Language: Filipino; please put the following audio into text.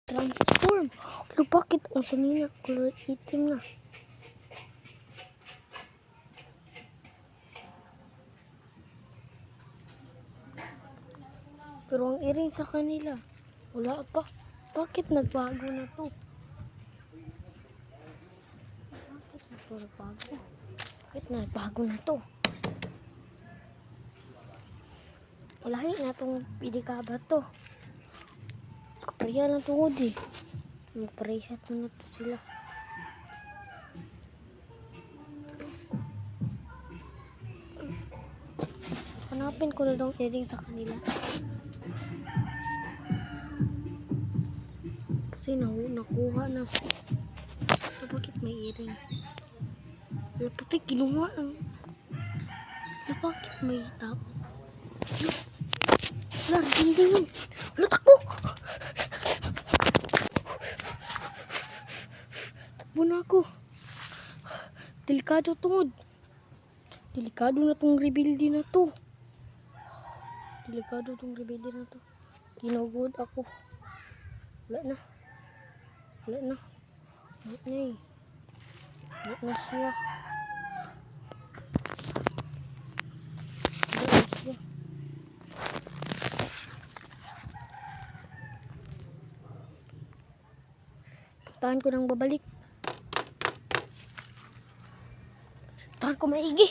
Transform. Lo, bakit ang sanina kulay itim na? Pero ang iring sa kanila, wala pa. Bakit nagbago na to? Bakit nagbago na to? Lahi na tong pilikaba to. Kapareha lang tungod eh. Magpareha na to sila. Hanapin ko na daw earring sa kanila. Kasi nakuha na sa bakit may earring. Wala puti, kinuha ng... Wala, bakit may tao? Wala, hindi yun. Wala, takbo! Takbo na ako. Delikado tungod. Delikado na tong rebuildi na to. Delikado tong rebuildi na to. Kinugod ako. Wala na. Wala na. Wala na eh. Wala na siya. Wala na siya. Tahan ko nang babalik. Tahan ko maigi.